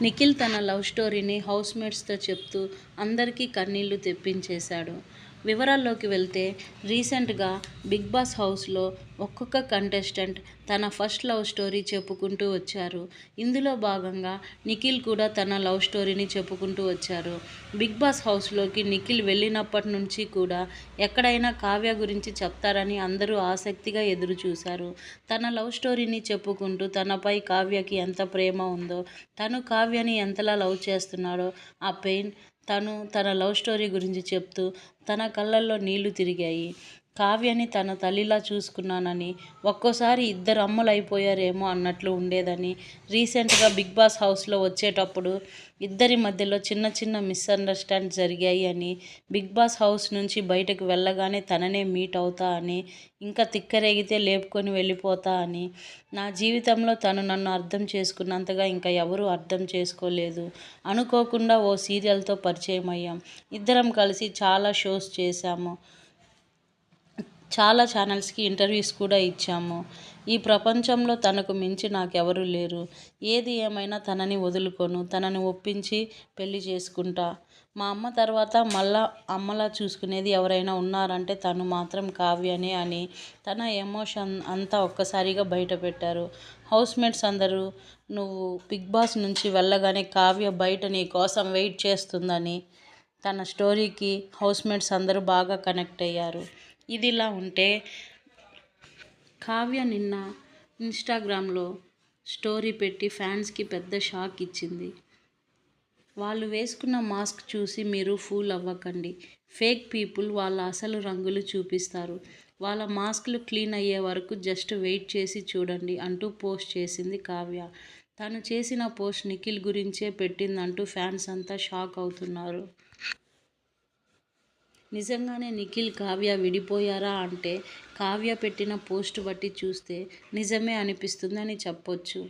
నిఖిల్ తన లవ్ స్టోరీని హౌస్మేట్స్తో చెప్తూ అందరికీ కన్నీళ్లు తెప్పించేశాడు. వివరాల్లోకి వెళ్తే రీసెంట్గా బిగ్ బాస్ హౌస్లో ఒక్కొక్క కంటెస్టెంట్ తన ఫస్ట్ లవ్ స్టోరీ చెప్పుకుంటూ వచ్చారు. ఇందులో భాగంగా నిఖిల్ కూడా తన లవ్ స్టోరీని చెప్పుకుంటూ వచ్చారు. బిగ్ బాస్ హౌస్లోకి నిఖిల్ వెళ్ళినప్పటి నుంచి కూడా ఎక్కడైనా కావ్య గురించి చెప్తారని అందరూ ఆసక్తిగా ఎదురుచూశారు. తన లవ్ స్టోరీని చెప్పుకుంటూ తనపై కావ్యకి ఎంత ప్రేమ ఉందో, తను కావ్యని ఎంతలా లవ్ చేస్తున్నాడో, ఆ పెయిన్ తను తన లవ్ స్టోరీ గురించి చెప్తూ తన కళ్ళల్లో నీళ్లు తిరిగాయి. కావ్యని తన తల్లిలా చూసుకున్నానని, ఒక్కోసారి ఇద్దరు అమ్మలు అయిపోయారేమో అన్నట్లు ఉండేదని, రీసెంట్గా బిగ్ బాస్ హౌస్లో వచ్చేటప్పుడు ఇద్దరి మధ్యలో చిన్న చిన్న మిస్అండర్స్టాండ్ జరిగాయి అని, బిగ్ బాస్ హౌస్ నుంచి బయటకు వెళ్ళగానే తననే మీట్ అవుతా అని, ఇంకా తిక్కరేగితే లేపుకొని వెళ్ళిపోతా అని, నా జీవితంలో తను నన్ను అర్థం చేసుకున్నంతగా ఇంకా ఎవరూ అర్థం చేసుకోలేదు, అనుకోకుండా ఓ సీరియల్తో పరిచయం అయ్యాం, ఇద్దరం కలిసి చాలా షోస్ చేశాము, చాలా ఛానల్స్కి ఇంటర్వ్యూస్ కూడా ఇచ్చాము. ఈ ప్రపంచంలో తనకు మించి నాకెవరూ లేరు. ఏది ఏమైనా తనని వదులుకోను, తనని ఒప్పించి పెళ్లి చేసుకుంటా. మా అమ్మ తర్వాత మళ్ళా అమ్మలా చూసుకునేది ఎవరైనా ఉన్నారంటే తను మాత్రం కావ్యనే అని తన ఎమోషన్ అంతా ఒక్కసారిగా బయటపెట్టారు. హౌస్మేట్స్ అందరూ నువ్వు బిగ్ బాస్ నుంచి వెళ్ళగానే కావ్య బయట నీ కోసం వెయిట్ చేస్తుందని తన స్టోరీకి హౌస్మేట్స్ అందరూ బాగా కనెక్ట్ అయ్యారు. ఇదిలా ఉంటే కావ్య నిన్న ఇన్స్టాగ్రామ్లో స్టోరీ పెట్టి ఫ్యాన్స్కి పెద్ద షాక్ ఇచ్చింది. వాళ్ళు వేసుకున్న మాస్క్ చూసి మీరు ఫూల్ అవ్వకండి. ఫేక్ పీపుల్ వాళ్ళ అసలు రంగులు చూపిస్తారు. వాళ్ళ మాస్క్లు క్లీన్ అయ్యే వరకు జస్ట్ వెయిట్ చేసి చూడండి అంటూ పోస్ట్ చేసింది కావ్య. తను చేసిన పోస్ట్ నిఖిల్ గురించే పెట్టిందంటూ ఫ్యాన్స్ అంతా షాక్ అవుతున్నారు. నిజంగానే నిఖిల్ కావ్య విడిపోయారా అంటే కావ్య పెట్టిన పోస్ట్ బట్టి చూస్తే నిజమే అనిపిస్తుందని చెప్పొచ్చు.